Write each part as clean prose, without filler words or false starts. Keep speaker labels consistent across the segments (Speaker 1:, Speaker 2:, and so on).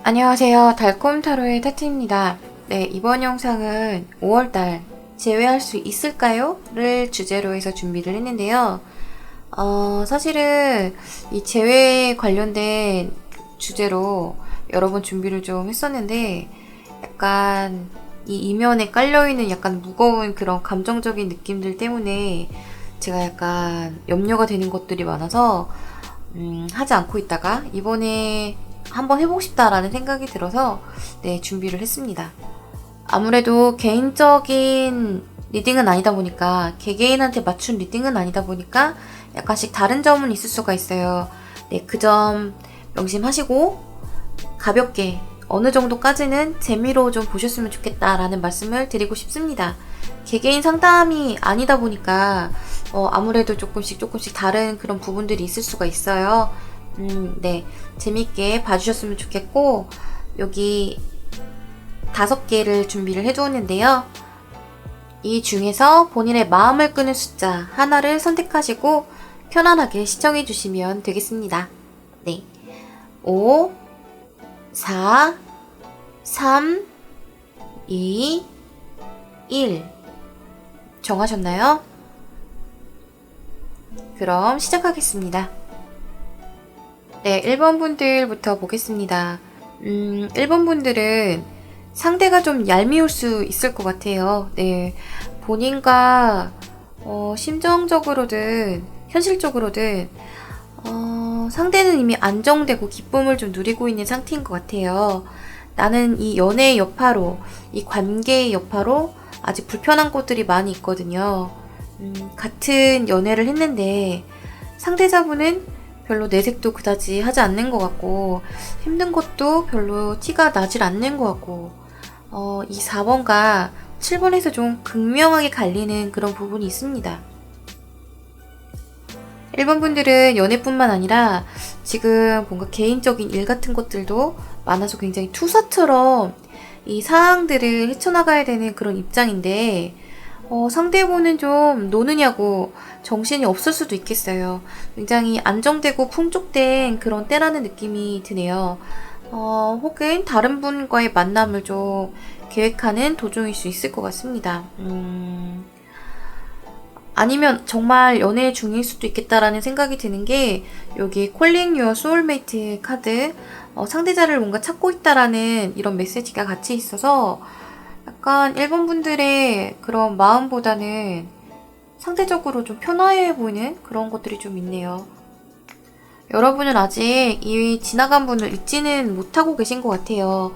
Speaker 1: 안녕하세요. 달콤타로의 타트입니다. 네, 이번 영상은 5월달 제외할 수 있을까요? 를 주제로 해서 준비를 했는데요. 사실은 이 제외 관련된 주제로 여러 번 준비를 좀 했었는데 약간 이 이면에 깔려있는 약간 무거운 그런 감정적인 느낌들 때문에 제가 약간 염려가 되는 것들이 많아서 하지 않고 있다가 이번에 한번 해보고 싶다라는 생각이 들어서 네, 준비를 했습니다. 아무래도 개인적인 리딩은 아니다 보니까 개개인한테 맞춘 리딩은 아니다 보니까 약간씩 다른 점은 있을 수가 있어요. 네, 그 점 명심하시고 가볍게 어느 정도까지는 재미로 좀 보셨으면 좋겠다라는 말씀을 드리고 싶습니다. 개개인 상담이 아니다 보니까 아무래도 조금씩 다른 그런 부분들이 있을 수가 있어요. 네, 재밌게 봐주셨으면 좋겠고 여기 5개를 준비를 해두었는데요. 이 중에서 본인의 마음을 끄는 숫자 하나를 선택하시고 편안하게 시청해 주시면 되겠습니다. 네, 5, 4, 3, 2, 1 정하셨나요? 그럼 시작하겠습니다. 네, 1번 분들부터 보겠습니다. 1번 분들은 상대가 좀 얄미울 수 있을 것 같아요. 네, 본인과 심정적으로든 현실적으로든 상대는 이미 안정되고 기쁨을 좀 누리고 있는 상태인 것 같아요. 나는 이 연애의 여파로, 이 관계의 여파로 아직 불편한 것들이 많이 있거든요. 같은 연애를 했는데 상대자분은 별로 내색도 그다지 하지 않는 것 같고 힘든 것도 별로 티가 나질 않는 것 같고 이 4번과 7번에서 좀 극명하게 갈리는 그런 부분이 있습니다. 1번 분들은 연애뿐만 아니라 지금 뭔가 개인적인 일 같은 것들도 많아서 굉장히 투사처럼 이 사항들을 헤쳐나가야 되는 그런 입장인데 상대분은 좀 노느냐고 정신이 없을 수도 있겠어요. 굉장히 안정되고 풍족된 그런 때라는 느낌이 드네요. 혹은 다른 분과의 만남을 좀 계획하는 도중일 수 있을 것 같습니다. 아니면 정말 연애 중일 수도 있겠다라는 생각이 드는 게 여기 Calling Your Soulmate 카드 상대자를 뭔가 찾고 있다라는 이런 메시지가 같이 있어서 약간 1번 분들의 그런 마음보다는 상대적으로 좀 편안해 보이는 그런 것들이 좀 있네요. 여러분은 아직 이 지나간 분을 잊지는 못하고 계신 것 같아요.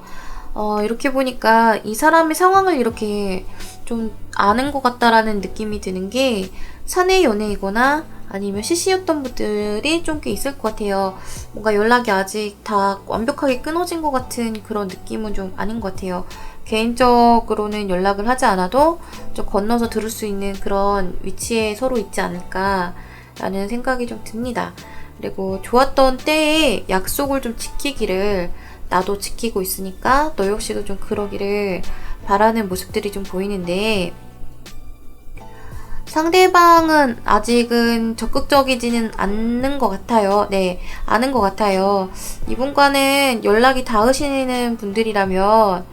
Speaker 1: 이렇게 보니까 이 사람의 상황을 이렇게 좀 아는 것 같다라는 느낌이 드는 게 사내 연애이거나 아니면 CC였던 분들이 좀 꽤 있을 것 같아요. 뭔가 연락이 아직 다 완벽하게 끊어진 것 같은 그런 느낌은 좀 아닌 것 같아요. 개인적으로는 연락을 하지 않아도 좀 건너서 들을 수 있는 그런 위치에 서로 있지 않을까라는 생각이 좀 듭니다. 그리고 좋았던 때에 약속을 좀 지키기를 나도 지키고 있으니까 너 역시도 좀 그러기를 바라는 모습들이 좀 보이는데 상대방은 아직은 적극적이지는 않는 것 같아요. 네, 않은 것 같아요. 이분과는 연락이 닿으시는 분들이라면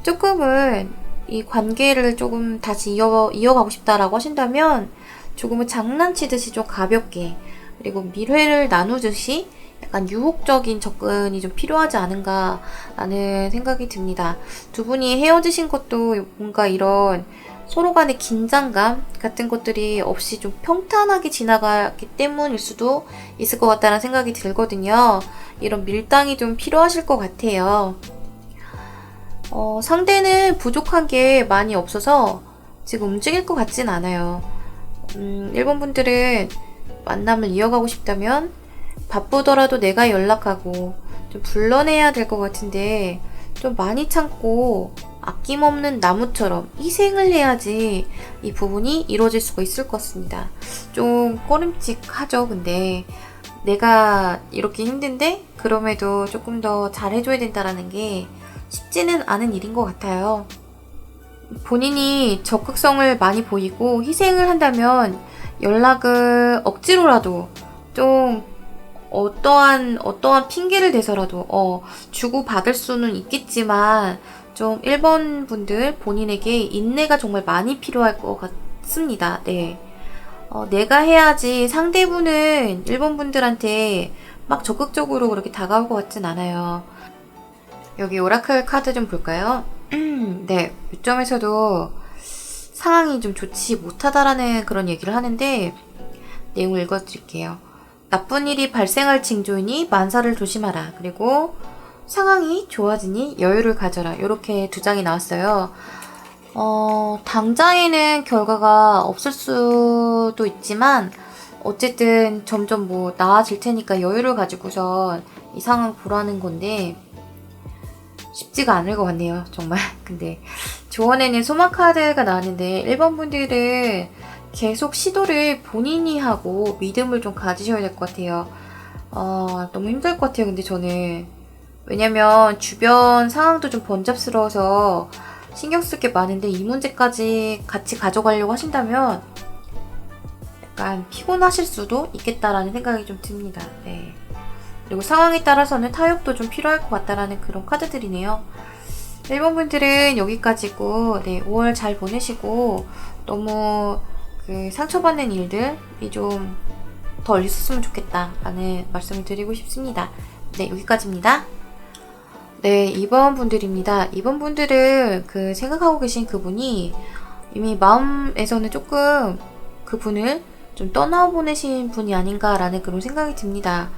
Speaker 1: 조금은 이 관계를 조금 다시 이어가고 싶다라고 하신다면 조금은 장난치듯이 좀 가볍게 그리고 밀회를 나누듯이 약간 유혹적인 접근이 좀 필요하지 않은가라는 생각이 듭니다. 두 분이 헤어지신 것도 뭔가 이런 서로 간의 긴장감 같은 것들이 없이 좀 평탄하게 지나갔기 때문일 수도 있을 것 같다는 생각이 들거든요. 이런 밀당이 좀 필요하실 것 같아요. 상대는 부족한 게 많이 없어서 지금 움직일 것 같진 않아요. 1번 분들은 만남을 이어가고 싶다면 바쁘더라도 내가 연락하고 좀 불러내야 될 것 같은데 좀 많이 참고 아낌없는 나무처럼 희생을 해야지 이 부분이 이루어질 수가 있을 것 같습니다. 좀 꺼림칙하죠. 근데 내가 이렇게 힘든데 그럼에도 조금 더 잘해줘야 된다라는 게 쉽지는 않은 일인 것 같아요. 본인이 적극성을 많이 보이고 희생을 한다면 연락을 억지로라도 좀 어떠한 핑계를 대서라도, 주고받을 수는 있겠지만, 좀 1번 분들 본인에게 인내가 정말 많이 필요할 것 같습니다. 네. 내가 해야지 상대분은 1번 분들한테 막 적극적으로 그렇게 다가올 것 같진 않아요. 여기 오라클 카드 좀 볼까요? 네. 요점에서도 상황이 좀 좋지 못하다라는 그런 얘기를 하는데, 내용을 읽어드릴게요. 나쁜 일이 발생할 징조이니 만사를 조심하라. 그리고 상황이 좋아지니 여유를 가져라. 이렇게 두 장이 나왔어요. 당장에는 결과가 없을 수도 있지만 어쨌든 점점 뭐 나아질 테니까 여유를 가지고서 이 상황 보라는 건데 쉽지가 않을 것 같네요. 정말. 근데 조언에는 소마 카드가 나왔는데 1번 분들은 계속 시도를 본인이 하고 믿음을 좀 가지셔야 될 것 같아요. 너무 힘들 것 같아요. 근데 저는 왜냐면 주변 상황도 좀 번잡스러워서 신경 쓸 게 많은데 이 문제까지 같이 가져가려고 하신다면 약간 피곤하실 수도 있겠다라는 생각이 좀 듭니다. 네. 그리고 상황에 따라서는 타협도 좀 필요할 것 같다라는 그런 카드들이네요. 1번 분들은 여기까지고, 네, 5월 잘 보내시고 너무 그 상처받는 일들이 좀 덜 있었으면 좋겠다라는 말씀을 드리고 싶습니다. 네, 여기까지입니다. 네, 2번 분들입니다. 2번 분들은 그 생각하고 계신 그분이 이미 마음에서는 조금 그분을 좀 떠나보내신 분이 아닌가라는 그런 생각이 듭니다.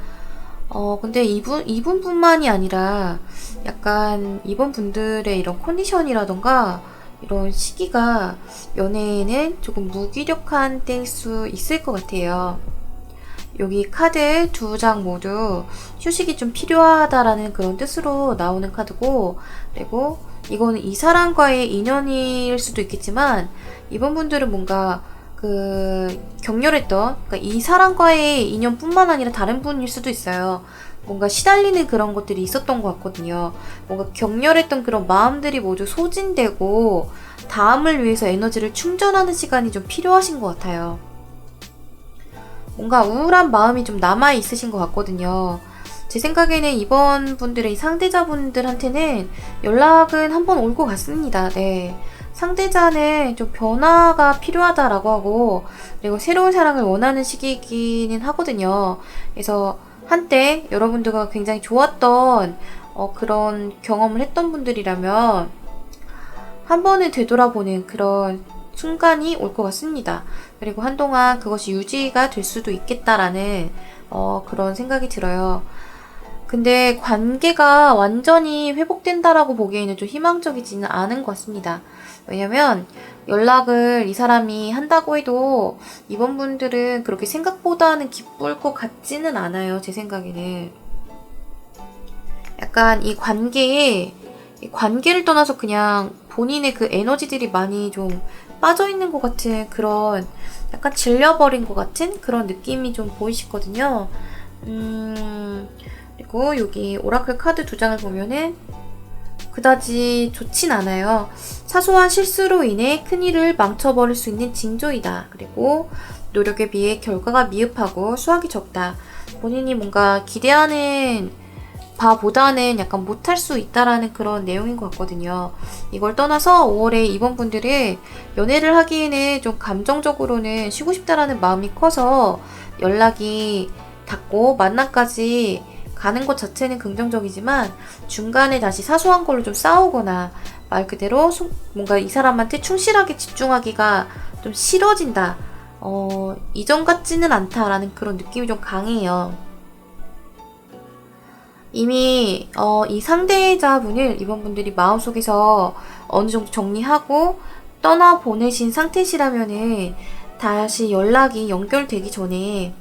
Speaker 1: 근데 이분뿐만이 아니라 약간 2번 분들의 이런 컨디션이라던가 이런 시기가 연애에는 조금 무기력한 때일 수 있을 것 같아요. 여기 카드 두 장 모두 휴식이 좀 필요하다라는 그런 뜻으로 나오는 카드고, 그리고 이거는 이 사람과의 인연일 수도 있겠지만 이번 분들은 뭔가 그 격렬했던, 그러니까 이 사람과의 인연뿐만 아니라 다른 분일 수도 있어요. 뭔가 시달리는 그런 것들이 있었던 것 같거든요. 뭔가 격렬했던 그런 마음들이 모두 소진되고 다음을 위해서 에너지를 충전하는 시간이 좀 필요하신 것 같아요. 뭔가 우울한 마음이 좀 남아 있으신 것 같거든요. 제 생각에는 이번 분들의 상대자분들한테는 연락은 한번 올 것 같습니다. 네. 상대자는 좀 변화가 필요하다라고 하고, 그리고 새로운 사랑을 원하는 시기이기는 하거든요. 그래서 한때 여러분들과 굉장히 좋았던 그런 경험을 했던 분들이라면 한 번은 되돌아보는 그런 순간이 올 것 같습니다. 그리고 한동안 그것이 유지가 될 수도 있겠다라는 그런 생각이 들어요. 근데 관계가 완전히 회복된다라고 보기에는 좀 희망적이지는 않은 것 같습니다. 왜냐면 연락을 이 사람이 한다고 해도 이번 분들은 그렇게 생각보다는 기쁠 것 같지는 않아요. 제 생각에는. 약간 이 관계를 떠나서 그냥 본인의 그 에너지들이 많이 좀 빠져있는 것 같은 그런 약간 질려버린 것 같은 그런 느낌이 좀 보이시거든요. 그리고 여기 오라클 카드 두 장을 보면은 그다지 좋진 않아요. 사소한 실수로 인해 큰일을 망쳐버릴 수 있는 징조이다. 그리고 노력에 비해 결과가 미흡하고 수확이 적다. 본인이 뭔가 기대하는 바보다는 약간 못할 수 있다라는 그런 내용인 것 같거든요. 이걸 떠나서 5월에 이번 분들은 연애를 하기에는 좀 감정적으로는 쉬고 싶다라는 마음이 커서 연락이 닿고 만남까지 가는 것 자체는 긍정적이지만 중간에 다시 사소한 걸로 좀 싸우거나 말 그대로 뭔가 이 사람한테 충실하게 집중하기가 좀 싫어진다. 이전 같지는 않다라는 그런 느낌이 좀 강해요. 이미 이 상대자분을 이번 분들이 마음속에서 어느 정도 정리하고 떠나보내신 상태시라면은 다시 연락이 연결되기 전에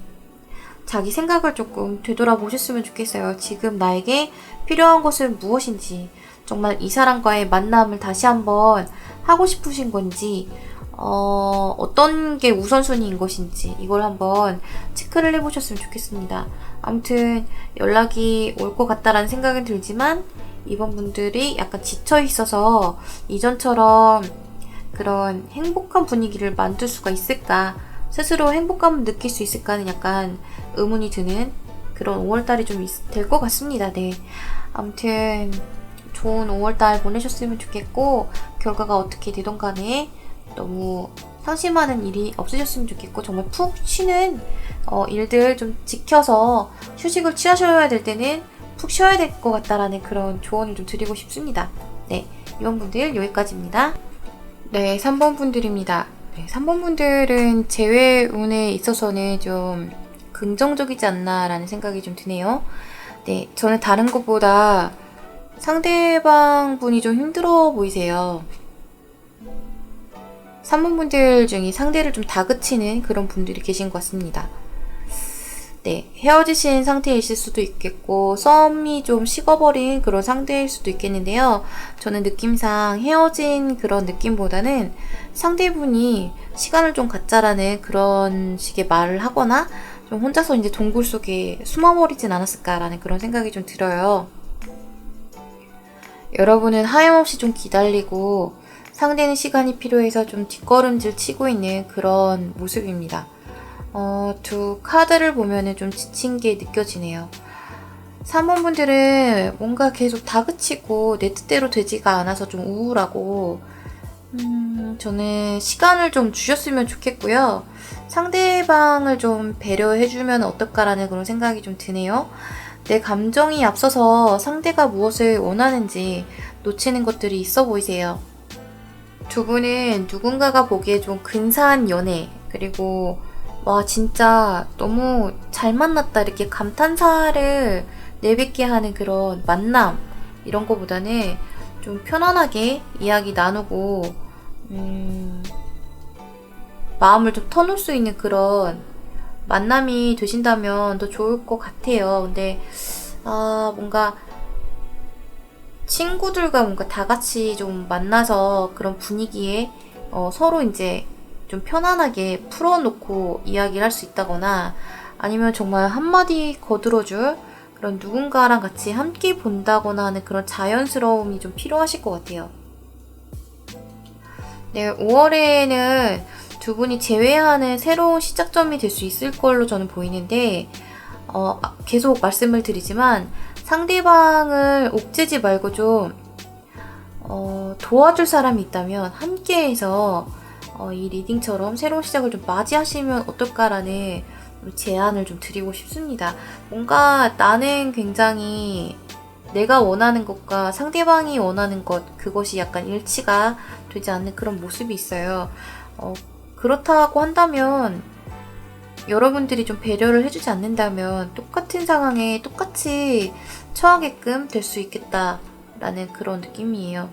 Speaker 1: 자기 생각을 조금 되돌아보셨으면 좋겠어요. 지금 나에게 필요한 것은 무엇인지, 정말 이 사람과의 만남을 다시 한번 하고 싶으신 건지, 어떤 게 우선순위인 것인지 이걸 한번 체크를 해보셨으면 좋겠습니다. 아무튼 연락이 올 것 같다라는 생각은 들지만 이번 분들이 약간 지쳐 있어서 이전처럼 그런 행복한 분위기를 만들 수가 있을까, 스스로 행복감을 느낄 수 있을까는 약간 의문이 드는 그런 5월달이 좀 될 것 같습니다. 네. 아무튼 좋은 5월달 보내셨으면 좋겠고, 결과가 어떻게 되던 간에 너무 상심하는 일이 없으셨으면 좋겠고, 정말 푹 쉬는 일들 좀 지켜서 휴식을 취하셔야 될 때는 푹 쉬어야 될 것 같다라는 그런 조언을 좀 드리고 싶습니다. 네, 이번 분들 여기까지입니다. 네, 3번 분들입니다. 네, 3번 분들은 재회운에 있어서는 좀 긍정적이지 않나라는 생각이 좀 드네요. 네, 저는 다른 것보다 상대방 분이 좀 힘들어 보이세요. 3번 분들 중에 상대를 좀 다그치는 그런 분들이 계신 것 같습니다. 네, 헤어지신 상태이실 수도 있겠고 썸이 좀 식어버린 그런 상태일 수도 있겠는데요. 저는 느낌상 헤어진 그런 느낌보다는 상대분이 시간을 좀 갖자라는 그런 식의 말을 하거나 좀 혼자서 이제 동굴 속에 숨어버리진 않았을까라는 그런 생각이 좀 들어요. 여러분은 하염없이 좀 기다리고 상대는 시간이 필요해서 좀 뒷걸음질 치고 있는 그런 모습입니다. 두 카드를 보면은 좀 지친 게 느껴지네요. 3번 분들은 뭔가 계속 다그치고 내 뜻대로 되지가 않아서 좀 우울하고, 저는 시간을 좀 주셨으면 좋겠고요. 상대방을 좀 배려해주면 어떨까라는 그런 생각이 좀 드네요. 내 감정이 앞서서 상대가 무엇을 원하는지 놓치는 것들이 있어 보이세요. 두 분은 누군가가 보기에 좀 근사한 연애, 그리고 와 진짜 너무 잘 만났다 이렇게 감탄사를 내뱉게 하는 그런 만남, 이런 거보다는 좀 편안하게 이야기 나누고 마음을 좀 터놓을 수 있는 그런 만남이 되신다면 더 좋을 것 같아요. 근데 뭔가 친구들과 뭔가 다 같이 좀 만나서 그런 분위기에 서로 이제 좀 편안하게 풀어놓고 이야기를 할 수 있다거나, 아니면 정말 한마디 거들어줄 그런 누군가랑 같이 함께 본다거나 하는 그런 자연스러움이 좀 필요하실 것 같아요. 네, 5월에는 두 분이 재회하는 새로운 시작점이 될 수 있을 걸로 저는 보이는데, 계속 말씀을 드리지만 상대방을 옥죄지 말고 좀 도와줄 사람이 있다면 함께해서 이 리딩처럼 새로운 시작을 좀 맞이하시면 어떨까라는 제안을 좀 드리고 싶습니다. 뭔가 나는 굉장히 내가 원하는 것과 상대방이 원하는 것, 그것이 약간 일치가 되지 않는 그런 모습이 있어요. 그렇다고 한다면, 여러분들이 좀 배려를 해주지 않는다면 똑같은 상황에 똑같이 처하게끔 될 수 있겠다라는 그런 느낌이에요.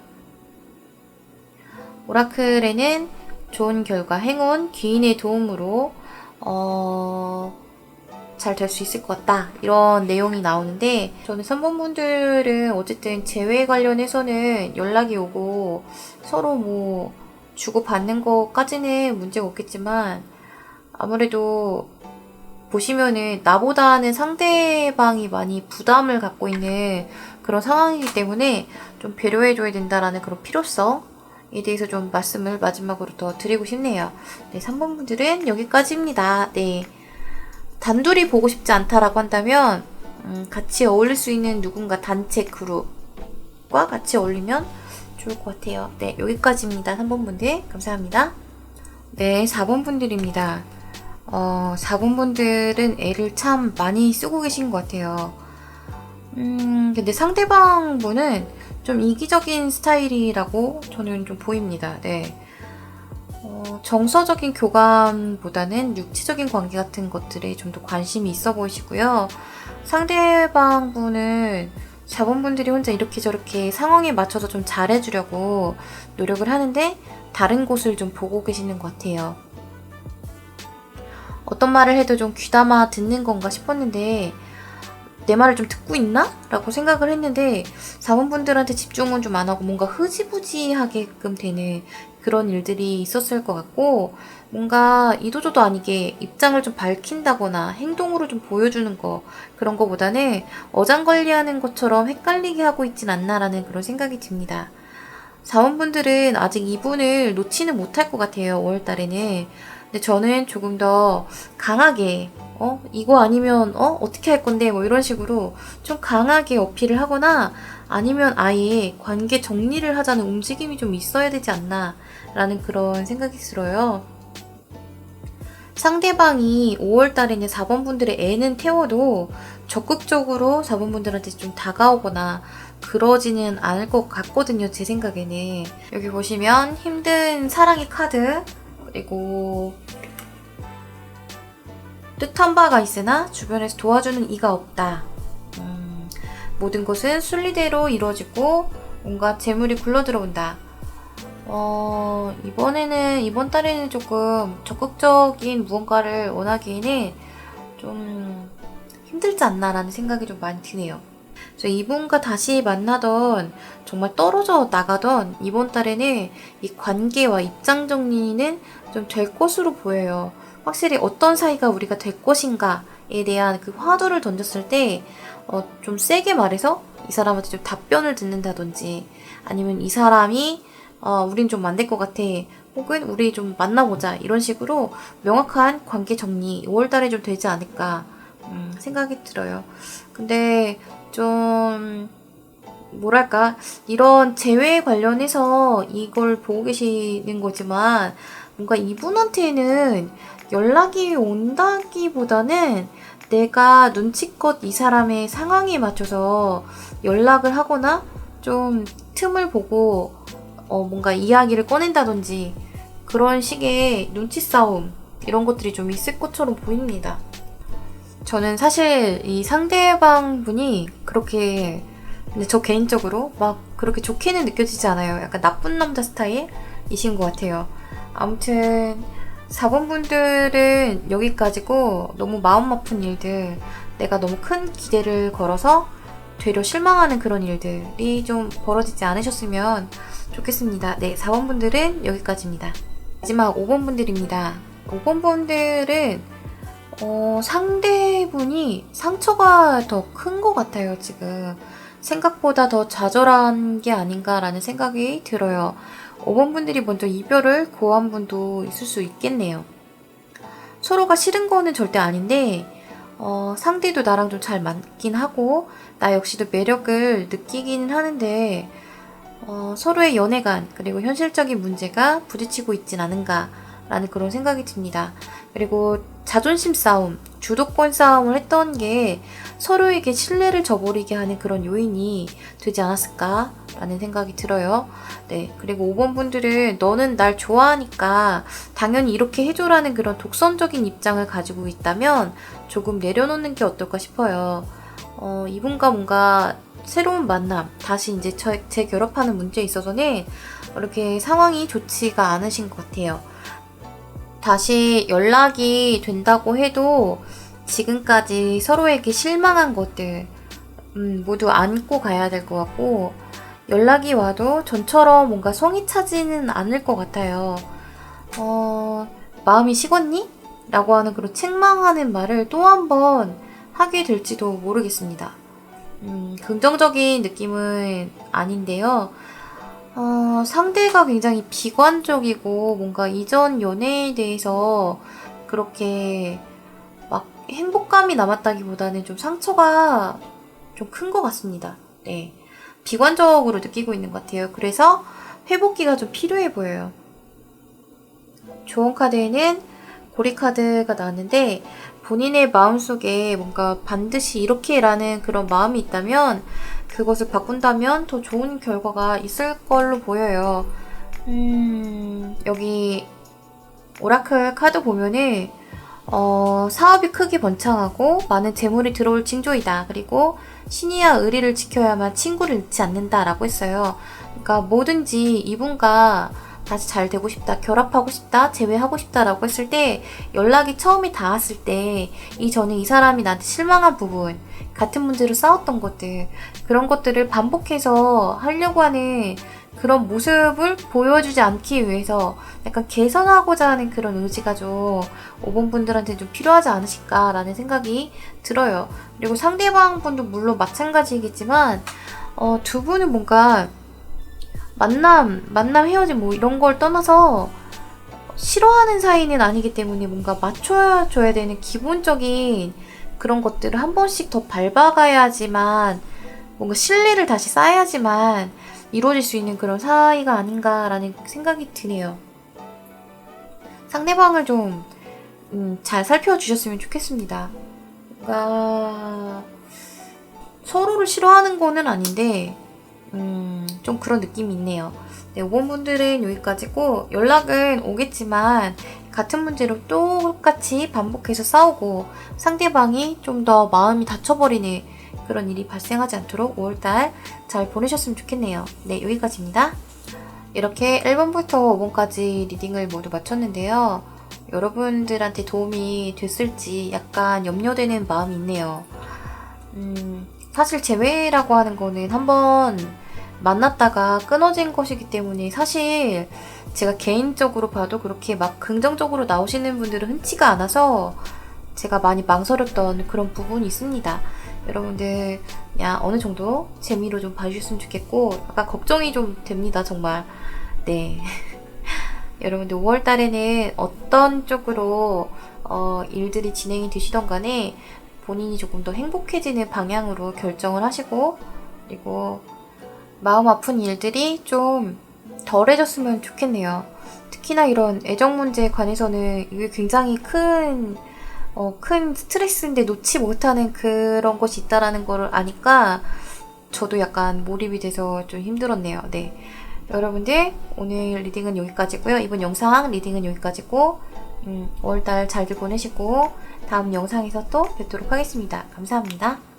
Speaker 1: 오라클에는 좋은 결과, 행운, 귀인의 도움으로 잘 될 수 있을 것 같다, 이런 내용이 나오는데, 저는 3번 분들은 어쨌든 재회 관련해서는 연락이 오고 서로 뭐 주고받는 것까지는 문제가 없겠지만, 아무래도 보시면은 나보다는 상대방이 많이 부담을 갖고 있는 그런 상황이기 때문에 좀 배려해줘야 된다라는 그런 필요성에 대해서 좀 말씀을 마지막으로 더 드리고 싶네요. 네, 3번 분들은 여기까지입니다. 네, 단둘이 보고 싶지 않다라고 한다면 같이 어울릴 수 있는 누군가 단체 그룹과 같이 어울리면 좋을 것 같아요. 네, 여기까지입니다. 3번 분들 감사합니다. 네, 4번 분들입니다. 4번 분들은 애를 참 많이 쓰고 계신 것 같아요. 근데 상대방 분은 좀 이기적인 스타일이라고 저는 좀 보입니다. 네. 정서적인 교감보다는 육체적인 관계 같은 것들에 좀 더 관심이 있어 보이시고요. 상대방 분은 4번 분들이 혼자 이렇게 저렇게 상황에 맞춰서 좀 잘해주려고 노력을 하는데 다른 곳을 좀 보고 계시는 것 같아요. 어떤 말을 해도 좀 귀담아 듣는 건가 싶었는데 내 말을 좀 듣고 있나? 라고 생각을 했는데 4번 분들한테 집중은 좀 안 하고 뭔가 흐지부지하게끔 되는 그런 일들이 있었을 것 같고, 뭔가 이도저도 아니게 입장을 좀 밝힌다거나 행동으로 좀 보여주는 거, 그런 거보다는 어장관리하는 것처럼 헷갈리게 하고 있진 않나라는 그런 생각이 듭니다. 4번 분들은 아직 이분을 놓지는 못할 것 같아요. 5월달에는 근데 저는 조금 더 강하게 이거 아니면 어떻게 할 건데 뭐 이런 식으로 좀 강하게 어필을 하거나 아니면 아예 관계 정리를 하자는 움직임이 좀 있어야 되지 않나 라는 그런 생각이 들어요. 상대방이 5월달에는 4번분들의 애는 태워도 적극적으로 4번분들한테 좀 다가오거나 그러지는 않을 것 같거든요. 제 생각에는. 여기 보시면 힘든 사랑의 카드, 그리고 뜻한 바가 있으나 주변에서 도와주는 이가 없다. 모든 것은 순리대로 이루어지고 뭔가 재물이 굴러들어온다. 이번 달에는 조금 적극적인 무언가를 원하기에는 좀 힘들지 않나라는 생각이 좀 많이 드네요. 그래서 이분과 다시 만나던 정말 떨어져 나가던 이번 달에는 이 관계와 입장 정리는 좀 될 것으로 보여요. 확실히 어떤 사이가 우리가 될 것인가에 대한 그 화두를 던졌을 때 좀 세게 말해서 이 사람한테 좀 답변을 듣는다든지 아니면 이 사람이 우린 좀 안 될 것 같아. 혹은 우리 좀 만나보자. 이런 식으로 명확한 관계 정리 5월달에 좀 되지 않을까 생각이 들어요. 근데 좀 뭐랄까 이런 재회 관련해서 이걸 보고 계시는 거지만 뭔가 이분한테는 연락이 온다기보다는 내가 눈치껏 이 사람의 상황에 맞춰서 연락을 하거나 좀 틈을 보고 뭔가 이야기를 꺼낸다든지 그런 식의 눈치 싸움 이런 것들이 좀 있을 것처럼 보입니다. 저는 사실 이 상대방 분이 그렇게 근데 저 개인적으로 막 그렇게 좋게는 느껴지지 않아요. 약간 나쁜 남자 스타일이신 것 같아요. 아무튼 4번 분들은 여기까지고 너무 마음 아픈 일들 내가 너무 큰 기대를 걸어서 되려 실망하는 그런 일들이 좀 벌어지지 않으셨으면 좋겠습니다. 네, 4번 분들은 여기까지입니다. 마지막 5번 분들입니다. 5번 분들은 상대분이 상처가 더 큰 것 같아요, 지금. 생각보다 더 좌절한 게 아닌가라는 생각이 들어요. 5번 분들이 먼저 이별을 고한 분도 있을 수 있겠네요. 서로가 싫은 거는 절대 아닌데, 상대도 나랑 좀 잘 맞긴 하고, 나 역시도 매력을 느끼긴 하는데, 서로의 연애관, 그리고 현실적인 문제가 부딪히고 있진 않은가라는 그런 생각이 듭니다. 그리고 자존심 싸움, 주도권 싸움을 했던 게 서로에게 신뢰를 저버리게 하는 그런 요인이 되지 않았을까라는 생각이 들어요. 네, 그리고 5번 분들은 너는 날 좋아하니까 당연히 이렇게 해줘라는 그런 독선적인 입장을 가지고 있다면 조금 내려놓는 게 어떨까 싶어요. 이분과 뭔가 새로운 만남, 다시 이제 재결합하는 문제에 있어서는 이렇게 상황이 좋지가 않으신 것 같아요. 다시 연락이 된다고 해도 지금까지 서로에게 실망한 것들 모두 안고 가야 될 것 같고 연락이 와도 전처럼 뭔가 성이 차지는 않을 것 같아요. 마음이 식었니? 라고 하는 그런 책망하는 말을 또 한 번 하게 될지도 모르겠습니다. 긍정적인 느낌은 아닌데요. 상대가 굉장히 비관적이고 뭔가 이전 연애에 대해서 그렇게 막 행복감이 남았다기보다는 좀 상처가 좀 큰 것 같습니다. 네. 비관적으로 느끼고 있는 것 같아요. 그래서 회복기가 좀 필요해 보여요. 좋은 카드에는 고리 카드가 나왔는데 본인의 마음속에 뭔가 반드시 이렇게라는 그런 마음이 있다면 그것을 바꾼다면 더 좋은 결과가 있을 걸로 보여요. 여기 오라클 카드 보면은 사업이 크게 번창하고 많은 재물이 들어올 징조이다. 그리고 신의와 의리를 지켜야만 친구를 잃지 않는다라고 했어요. 그러니까 뭐든지 이분과 다시 잘 되고 싶다, 결합하고 싶다, 재회하고 싶다라고 했을 때 연락이 처음에 닿았을 때 이전에 이 사람이 나한테 실망한 부분, 같은 문제로 싸웠던 것들, 그런 것들을 반복해서 하려고 하는 그런 모습을 보여주지 않기 위해서 약간 개선하고자 하는 그런 의지가 좀 5번 분들한테 좀 필요하지 않으실까라는 생각이 들어요. 그리고 상대방 분도 물론 마찬가지겠지만 두 분은 뭔가 만남 헤어짐 뭐 이런 걸 떠나서 싫어하는 사이는 아니기 때문에 뭔가 맞춰줘야 되는 기본적인 그런 것들을 한 번씩 더 밟아가야지만 뭔가 신뢰를 다시 쌓아야지만 이루어질 수 있는 그런 사이가 아닌가라는 생각이 드네요. 상대방을 좀 잘 살펴주셨으면 좋겠습니다. 뭔가 서로를 싫어하는 거는 아닌데 좀 그런 느낌이 있네요. 네, 5번 분들은 여기까지고 연락은 오겠지만 같은 문제로 똑같이 반복해서 싸우고 상대방이 좀 더 마음이 다쳐버리는 그런 일이 발생하지 않도록 5월달 잘 보내셨으면 좋겠네요. 네, 여기까지입니다. 이렇게 1번부터 5번까지 리딩을 모두 마쳤는데요. 여러분들한테 도움이 됐을지 약간 염려되는 마음이 있네요. 사실 재회라고 하는 거는 한번 만났다가 끊어진 것이기 때문에 사실 제가 개인적으로 봐도 그렇게 막 긍정적으로 나오시는 분들은 흔치가 않아서 제가 많이 망설였던 그런 부분이 있습니다. 여러분들 그냥 어느 정도 재미로 좀 봐주셨으면 좋겠고 약간 걱정이 좀 됩니다, 정말. 네. 여러분들 5월 달에는 어떤 쪽으로 일들이 진행이 되시던 간에 본인이 조금 더 행복해지는 방향으로 결정을 하시고 그리고 마음 아픈 일들이 좀 덜해졌으면 좋겠네요. 특히나 이런 애정 문제에 관해서는 이게 굉장히 큰 스트레스인데 놓지 못하는 그런 것이 있다라는 걸 아니까 저도 약간 몰입이 돼서 좀 힘들었네요. 네. 여러분들 오늘 리딩은 여기까지고요. 이번 영상 리딩은 여기까지고 5월달 잘들 보내시고 다음 영상에서 또 뵙도록 하겠습니다. 감사합니다.